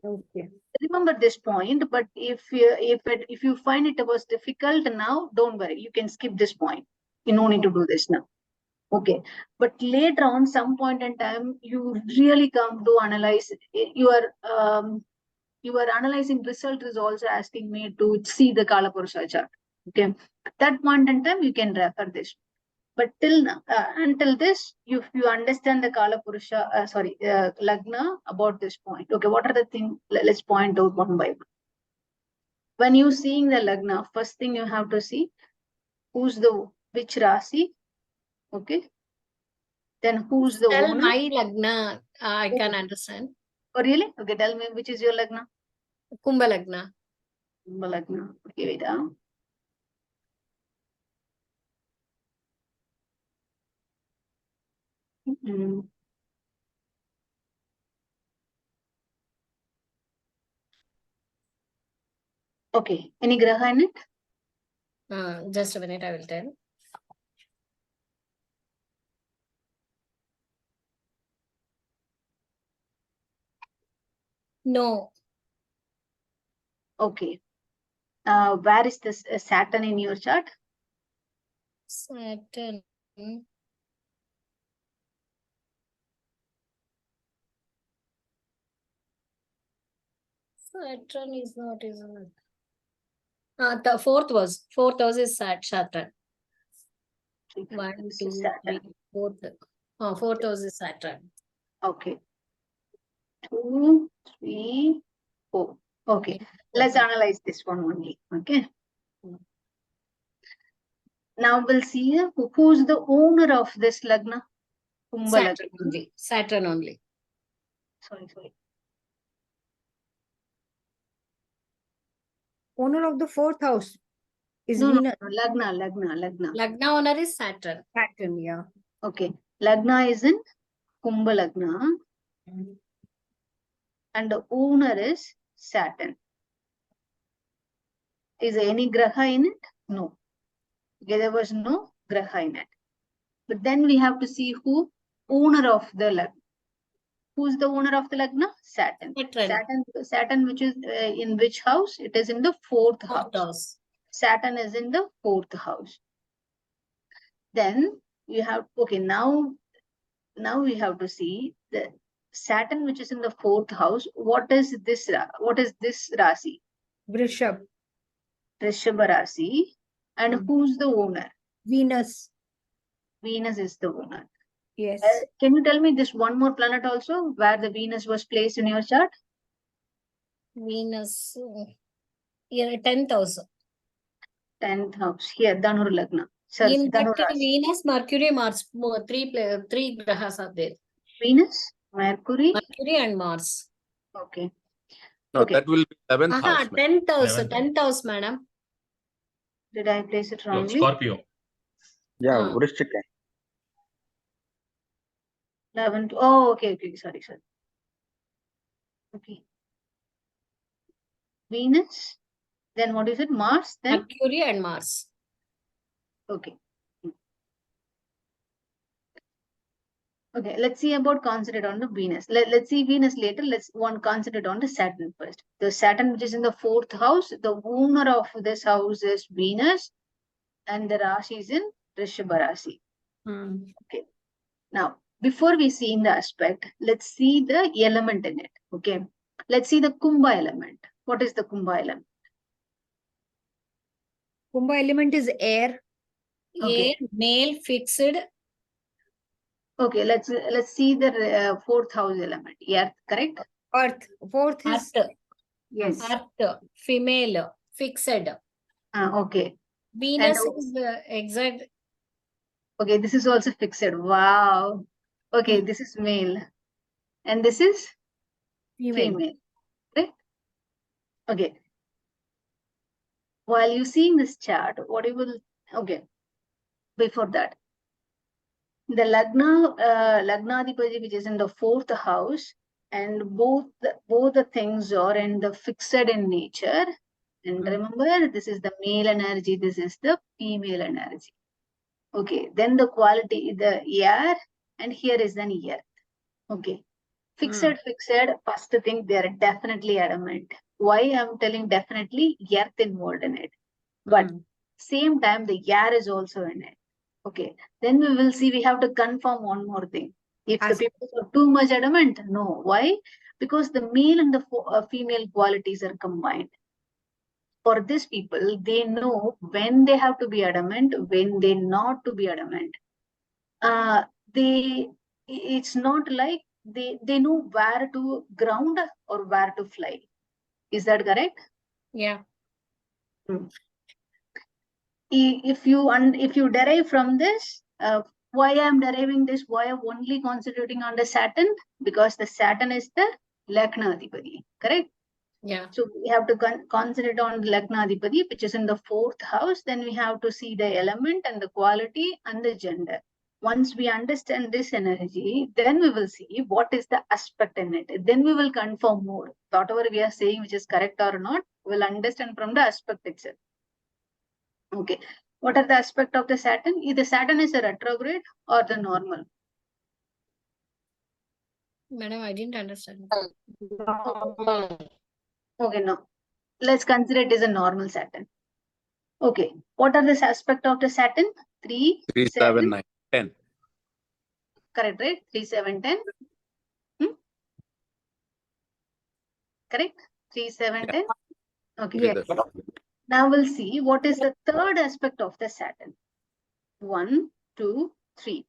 Okay. Remember this point, but if you find it was difficult now, don't worry, you can skip this point. You no need to do this now. Okay, but later on some point in time you really come to analyze your analyzing result is also asking me to see the Kala Purusha chart. Okay, at that point in time you can refer this. But till now, until this, you understand the Kala Purusha, Lagna about this point. Okay, what are the things? Let's point out one by one. When you seeing the Lagna, first thing you have to see which Rasi. Okay. Then who's the Tell owner? my Lagna, I can understand. Oh, really? Okay, tell me which is your Lagna. Kumbha Lagna. Kumbha Lagna. Okay, wait. Okay, any graha in it? Just a minute, I will tell. No. Okay. Where is this Saturn in your chart? Saturn. Saturn is not, isn't it? The fourth house is Saturn. 1, 2, 3, fourth. Fourth house is Saturn. Okay. 2, 3, 4. Okay, let's analyze this one only. Okay. Now we'll see who's the owner of this Lagna. Kumbha Saturn Lagna. only. Saturn only. Sorry. Owner of the fourth house is No, Venus. Lagna. Lagna owner is Saturn. Saturn, yeah. Okay. Lagna is in Kumbha Lagna and the owner is Saturn. Is there any graha in it? No. Okay, there was no graha in it. But then we have to see who owner of the Lagna. Who's the owner of the Lagna? Saturn. Saturn, which is in which house? It is in the fourth house. Saturn is in the fourth house. Then you have, okay, now we have to see the Saturn, which is in the fourth house. What is this Rasi? Vrishab. Rishabha Rasi. And who's the owner? Venus. Venus is the owner. Yes. Can you tell me this one more planet also where the Venus was placed in your chart? Venus. Yeah, 10,000. 10th house. Here, Dhanur Lagna. In that Dhanur Rasi. Venus, Mercury, Mars, three grahas are there. Venus, Mercury. Mercury and Mars. Okay. No, Okay. that will be 11th house. 10,000. 10,000, madam. Did I place it wrongly? Scorpio. Yeah, Ah. Vrishchika. 11. Oh, okay. Sorry. Okay. Venus. Then what is it? Mars. Then Mercury and Mars. okay. Okay, let's see about concentrate on the Venus. Let's see Venus later. Let's concentrate on the Saturn first. The Saturn, which is in the fourth house, the owner of this house is Venus, and the Rashi is in Rishabha Rasi. Okay. Now, before we see in the aspect, let's see the element in it. Okay. Let's see the Kumbha element. What is the Kumbha element? Kumbha element is air. Okay. Air, male, fixed. Okay, let's see the fourth house element. Earth, correct? Earth. Fourth is Earth. yes. Earth, female, fixed. Okay. Venus And- is the exact. Okay, this is also fixed. Wow. Okay, this is male. And this is female. Right? Okay. While you seeing this chart, what you will, okay, before that, the Lagnadipati, which is in the fourth house, and both the things are in the fixed in nature. And remember, this is the male energy, this is the female energy. Okay, then the quality, the air, and here is an earth. Okay, fixed, first thing, they are definitely adamant. Why I'm telling definitely, earth involved in it. But same time, the air is also in it. Okay, then we will see, we have to confirm one more thing. If the people are too much adamant, no. Why? Because the male and the female qualities are combined. For these people, they know when they have to be adamant, when they not to be adamant. It's not like they know where to ground or where to fly. Is that correct? Yeah. If you derive from this, why I'm deriving this, why I'm only concentrating on the Saturn? Because the Saturn is the Lagna Adhipati, correct? Yeah. So we have to concentrate on the Lagna Adhipati, which is in the fourth house. Then we have to see the element and the quality and the gender. Once we understand this energy, then we will see what is the aspect in it. Then we will confirm more. Whatever we are saying, which is correct or not, we'll understand from the aspect itself. Okay. What are the aspect of the Saturn? Either Saturn is a retrograde or the normal. Madam, I didn't understand. Okay, no. Let's consider it as a normal Saturn. Okay. What are the aspect of the Saturn? 3, 3, 7, 9, 10. Correct, right? 3, 7, 10. Correct? 3, 7, 10. Okay. Yes. Now we'll see what is the third aspect of the Saturn. 1, 2, 3.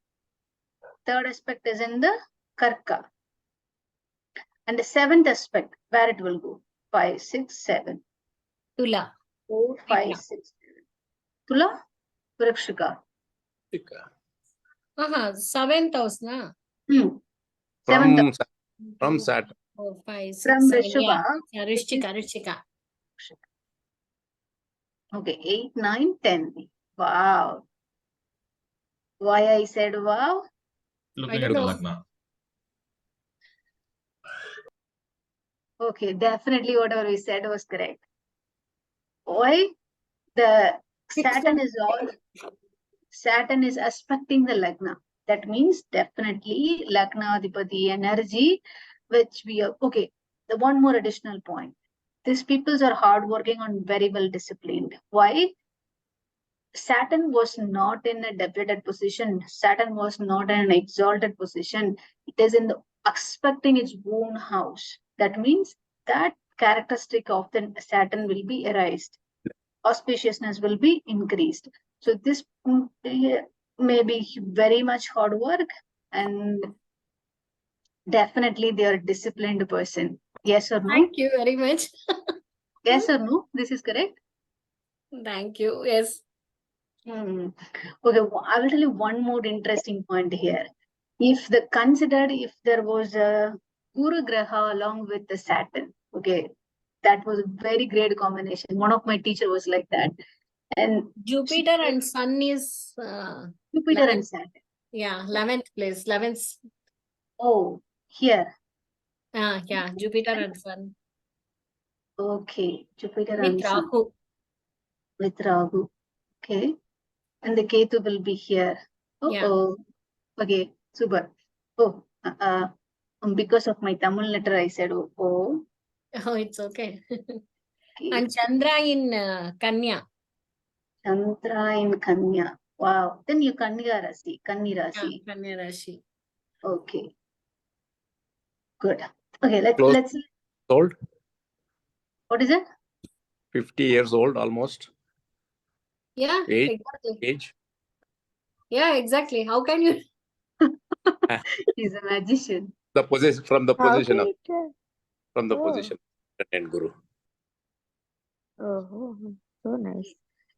Third aspect is in the Karka. And the seventh aspect, where it will go? 5, 6, 7. Tula. 4, 5, Tula. 6, 7. Tula, Vrikshika. Seventh house, na? Seventh From Saturn. 4, 5, 6, from 7. Yeah. Vrishika. Rishika. Okay, 8, 9, 10. Wow. Why I said wow? Looking I at don't the know. Lagna. Okay, definitely whatever we said was correct. Why? The Saturn is aspecting the Lagna. That means definitely Lagna Adhipati energy, which we are okay. The one more additional point. These peoples are hardworking and very well disciplined. Why? Saturn was not in a depleted position. Saturn was not in an exalted position. It is in the expecting its own house. That means that characteristic of the Saturn will be erased. Auspiciousness will be increased. So this may be very much hard work, and definitely they are a disciplined person. Yes or no? Thank you very much. Yes or no? This is correct. Thank you. Yes. Okay, I will tell you one more interesting point here. If there was a Guru Graha along with the Saturn, okay, that was a very great combination. One of my teacher was like that. And Jupiter and Sun is Jupiter 11th. and Saturn. Yeah, 11th place. 11th. Oh, here. Yeah, Jupiter and Sun. Okay, Jupiter With and Sun Rahu. with Rahu. Okay, and the Ketu will be here. Yeah. Okay, super. Because of my Tamil letter, I said oh. Oh, it's okay. Okay. And Chandra in Kanya. Chandra in Kanya. Wow. Then you Kanya Rasi. Kanni Yeah, Rasi. Kanya Rashi. Okay. Good. Okay, Close. let's see. Old, What is it? 50 years old almost. Yeah, Age. exactly. Age. Yeah, exactly. How can you? He's a magician. The position from the How position of can it? from the Oh. position and Guru. So nice.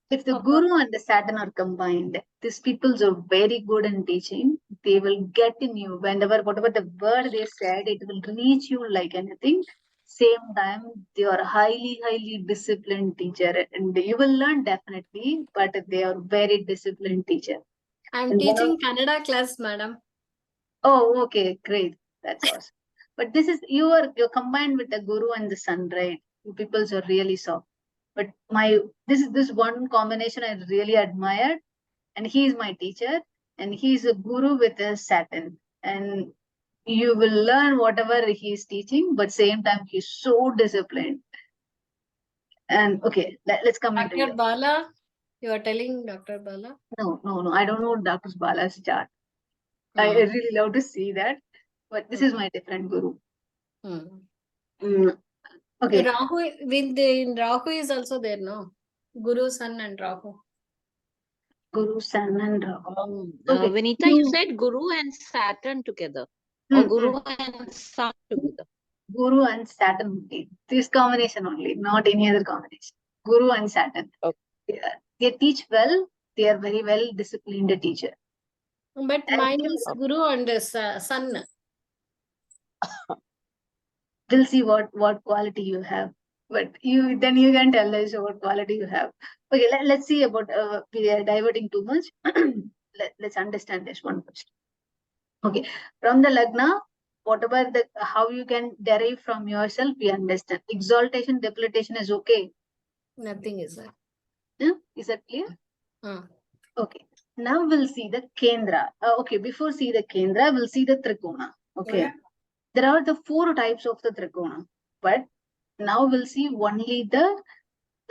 If the Guru and the Saturn are combined, these peoples are very good in teaching. They will get in you whenever, whatever the word they said, it will reach you like anything. Same time, they are highly, highly disciplined teacher, and you will learn definitely, but they are very disciplined teacher. I'm And one teaching of- Kannada class, madam. Oh, okay, great. That's awesome. But this is you're combined with the Guru and the Sun, right? You peoples are really soft. But this one combination I really admired, and he is my teacher, and he's a guru with a Saturn, and you will learn whatever he's teaching, but same time he's so disciplined. And okay, let's come into Dr. it. Bala, you are telling Dr. Bala? No, I don't know Dr. Bala's chart. I really love to see that, but this is my different guru. Okay. Rahu, in Rahu is also there, no? Guru, Sun and Rahu. Guru, Sun and Rahu. Vinita, you said Guru and Saturn together, or Guru and Sun together. Guru and Saturn only. This combination only, not any other combination. Guru and Saturn. Okay. They teach well. They are very well disciplined teacher. But mine is Guru and Sun. We'll see what quality you have. But you can tell us what quality you have. Okay, let's see about we are diverting too much. Let's understand this one first. Okay, from the Lagna, whatever how you can derive from yourself, we understand. Exaltation, debilitation is okay. Nothing is there. Yeah? Is that clear? Okay. Now we'll see the Kendra. Okay, before see the Kendra, we'll see the Trikona. Okay. Yeah. There are the 4 types of the Trikona, but now we'll see only the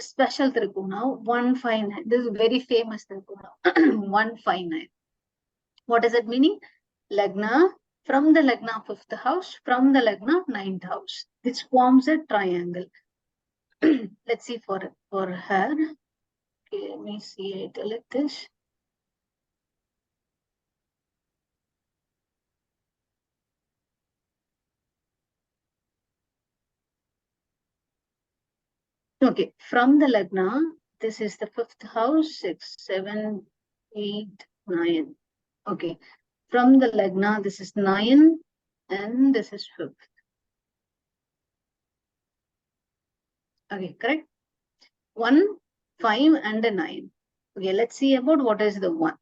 special Trikona 159. This is very famous Trikona 159. What is it meaning? Lagna, from the Lagna 5th house, from the Lagna 9th house. This forms a triangle. Let's see for her. Okay, let me see it like this. Okay, from the Lagna, this is the 5th house, 6, 7, 8, 9. Okay, from the Lagna, this is 9 and this is 5th. Okay, correct? 1, 5 and a 9. Okay, let's see about what is the 1.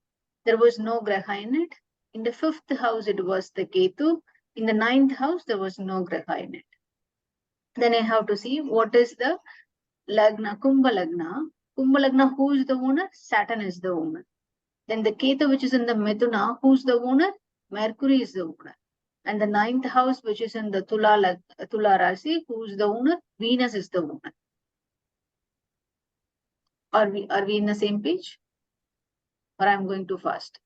There was no Graha in it. In the 5th house, it was the Ketu. In the 9th house, there was no Graha in it. Then I have to see what is the Lagna, Kumbha Lagna. Kumbha Lagna, who is the owner? Saturn is the owner. Then the Ketu, which is in the Mithuna, who's the owner? Mercury is the owner. And the 9th house, which is in the Tula Rasi, who's the owner? Venus is the owner. Are we in the same page? Or I'm going too fast?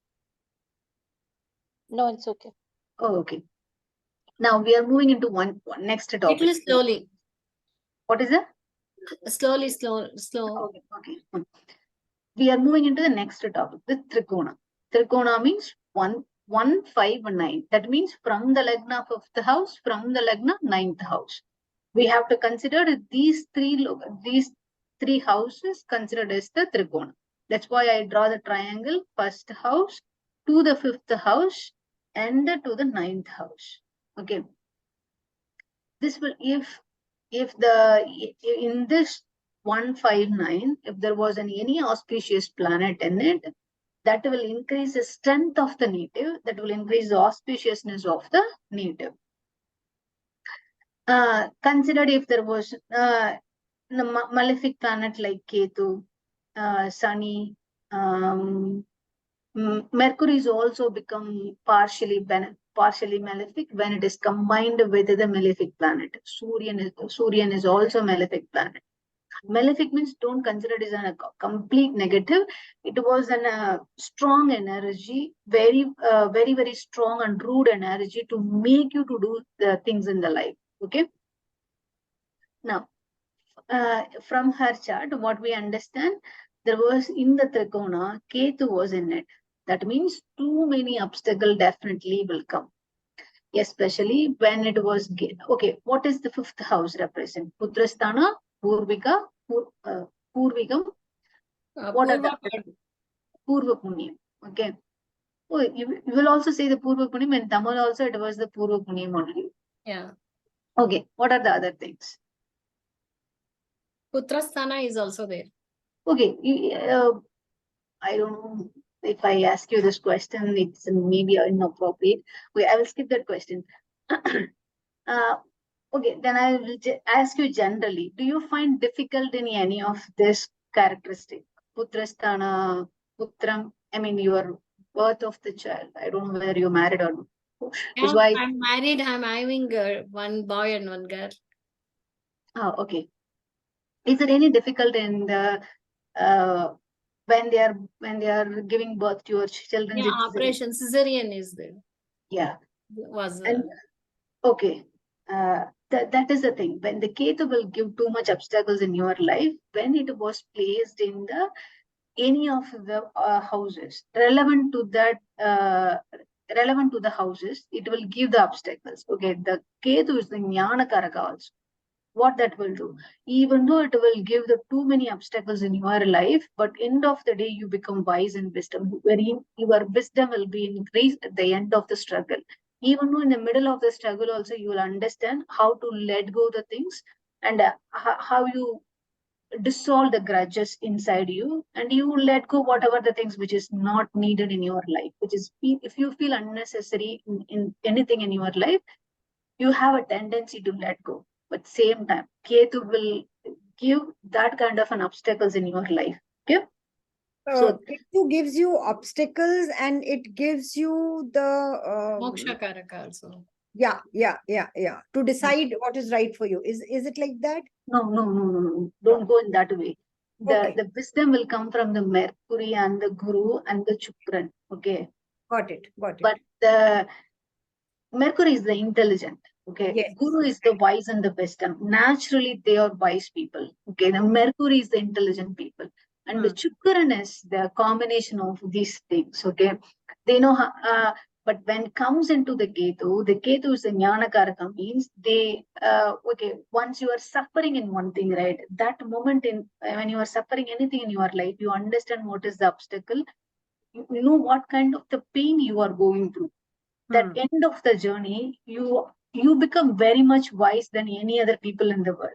No, it's okay. Oh, okay. Now we are moving into one next topic. Little slowly. What is that? Slow. Okay, okay. We are moving into the next topic, the Trikona. Trikona means 1, 1, 5, 9. That means from the Lagna 5th house, from the Lagna 9th house. We have to consider these three houses considered as the Trikona. That's why I draw the triangle, 1st house to the 5th house and to the 9th house. Okay. This will, if in this 159, if there was any auspicious planet in it, that will increase the strength of the native, that will increase the auspiciousness of the native. Considered if there was a malefic planet like Ketu, Sunny, Mercury is also become partially malefic when it is combined with the malefic planet. Suryan is also malefic planet. Malefic means don't consider it as a complete negative. It was a strong energy, very strong and rude energy to make you to do the things in the life. Okay. Now, from her chart, what we understand, there was in the Trikona, Ketu was in it. That means too many obstacles definitely will come. Especially when it was, okay, what is the 5th house represent? Putrasthana, Purvika, Purvikam. What are the Purva Punyam? Okay. Oh, you will also say the Purva Punyam, and Tamil also it was the Purva Punyam only. Yeah. Okay, what are the other things? Putrasthana is also there. Okay, I don't know if I ask you this question, it's maybe inappropriate. Okay, I will skip that question. Okay, then I will ask you generally, do you find difficult in any of this characteristic? Putrasthana, Putram, I mean your birth of the child. I don't know whether you're married or not. Is why I'm married. I'm having one boy and one girl. okay. Is there any difficult in the when they are giving birth to your children? Yeah, operation cesarean is there. Yeah. Was And okay. That is the thing. When the Ketu will give too much obstacles in your life, when it was placed in the any of the houses relevant to that relevant to the houses, it will give the obstacles. Okay, the Ketu is the Jnana Karaka also. What that will do, even though it will give the too many obstacles in your life, but end of the day you become wise in wisdom, wherein your wisdom will be increased at the end of the struggle. Even though in the middle of the struggle also you will understand how to let go the things, and how you dissolve the grudges inside you, and you let go whatever the things which is not needed in your life, which is, if you feel unnecessary in anything in your life, you have a tendency to let go. But same time, Ketu will give that kind of an obstacles in your life. Okay. So Ketu gives you obstacles and it gives you the Moksha Karaka also. yeah. To decide what is right for you. Is it like that? No. Don't go in that way. Okay. The wisdom will come from the Mercury and the Guru and the Chukran. Okay. Got it. But the Mercury is the intelligent. Okay. Yes. Guru is the wise and the wisdom. Naturally, they are wise people. Okay. The Mercury is the intelligent people. And the Chukran is the combination of these things. Okay. They know how, But when it comes into the Ketu is the Jnanakaraka, means they, okay, once you are suffering in one thing, right? That moment when you are suffering anything in your life, you understand what is the obstacle, you know what kind of the pain you are going through. That end of the journey, you become very much wise than any other people in the world.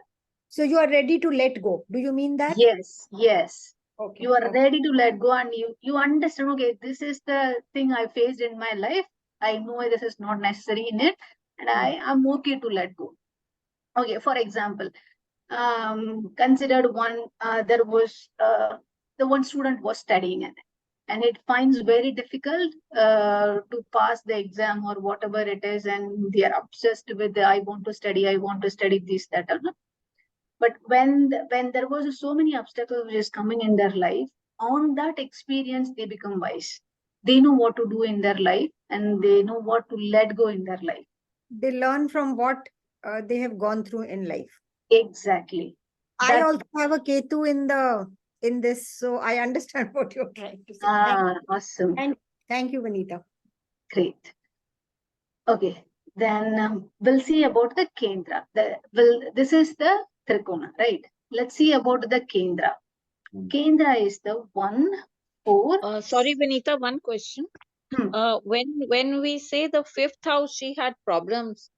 So you are ready to let go. Do you mean that? Yes, yes. Okay. You are ready to let go, and you understand, okay, this is the thing I faced in my life. I know this is not necessary in it, and I am okay to let go. Okay, for example, considered one, there was the one student was studying it, and it finds very difficult to pass the exam or whatever it is, and they are obsessed with the, I want to study this, that, or not. But when there was so many obstacles which is coming in their life, on that experience they become wise. They know what to do in their life, and they know what to let go in their life. They learn from what they have gone through in life. Exactly. I also have a Ketu in this, so I understand what you're trying to say. Awesome. Thank you, Vanita. Great. Okay, then we'll see about the Kendra. This is the Trikona, right? Let's see about the Kendra. Kendra is the 1, 4. Sorry, Vinita, one question. When we say the 5th house, she had problems.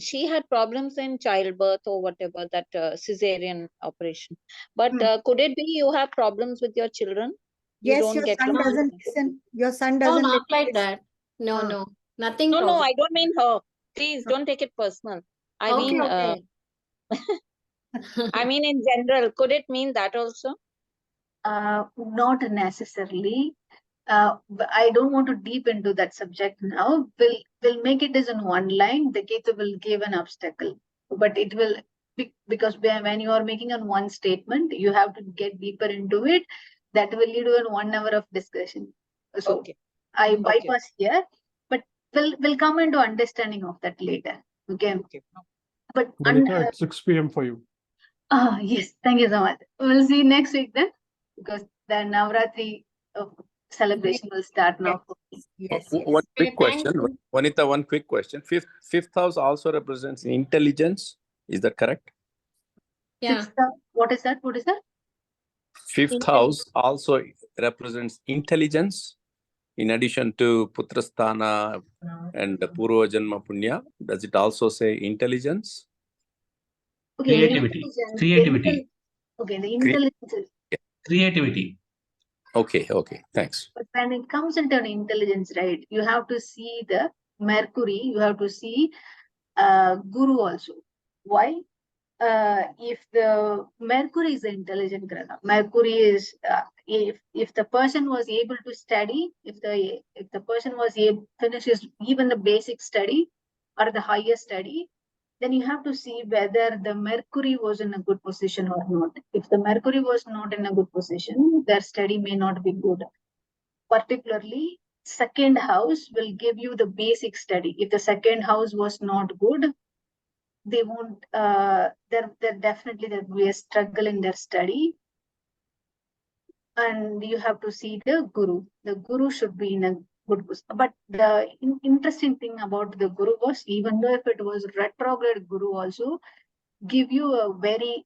She had problems in childbirth or whatever, that cesarean operation. But could it be you have problems with your children? You Yes, don't your get son your doesn't listen. Your son No, doesn't not listen. like that. No, nothing. No, problem. I don't mean her. Please don't take it personal. I Okay, mean, okay. I mean in general. Could it mean that also? Not necessarily. I don't want to deep into that subject now. We'll make it as in one line. The Ketu will give an obstacle, but it will because when you are making on one statement, you have to get deeper into it. That will lead to 1 hour of discussion. So Okay. I bypass here, but we'll come into understanding of that later. Okay. But At 6 p.m. for you. yes, thank you so much. We'll see next week then, because the Navratri celebration will start now. Yes. One quick Okay, thank question, you. Vanita. One quick question. Fifth house also represents intelligence. Is that correct? Yeah. What is that? What is that? Fifth house also represents intelligence. In addition to Putrasthana and Purva Janma Punya, does it also say intelligence? Okay, Creativity. Creativity. Okay, the intelligence is. Creativity. Okay, thanks. But when it comes into an intelligence, right, you have to see the Mercury, you have to see Guru also. Why? If the Mercury is an intelligent graha, Mercury is if the person was able to study, if the person was able finishes even the basic study or the higher study, then you have to see whether the Mercury was in a good position or not. If the Mercury was not in a good position, their study may not be good. Particularly, second house will give you the basic study. If the second house was not good, they won't, they're definitely there will be a struggle in their study. And you have to see the Guru. The Guru should be in a good position. But the interesting thing about the Guru was, even though if it was retrograde Guru also, give you a very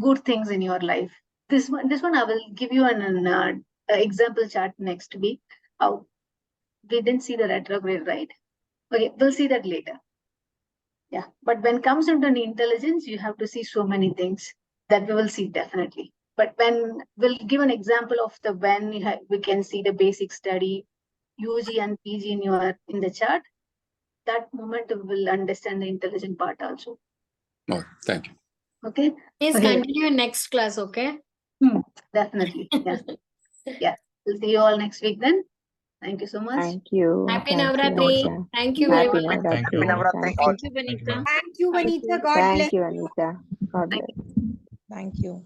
good things in your life. This one I will give you an example chart next week. How we didn't see the retrograde, right? Okay, we'll see that later. Yeah, but when it comes into an intelligence, you have to see so many things that we will see definitely. But when we'll give an example of the when we can see the basic study, UG and PG in the chart, that moment we will understand the intelligent part also. Oh, thank you. Okay. Please Okay. continue in next class, okay? Definitely. Yeah. Yeah. We'll see you all next week then. Thank you so much. Thank you. Happy Thank you, Navratri. Anita. Thank you very Happy much. Thank you. Navratri. Thank you, Vanita. Thank you, Vanita. God Thank bless. you, Anita. God Thank bless. Thank you.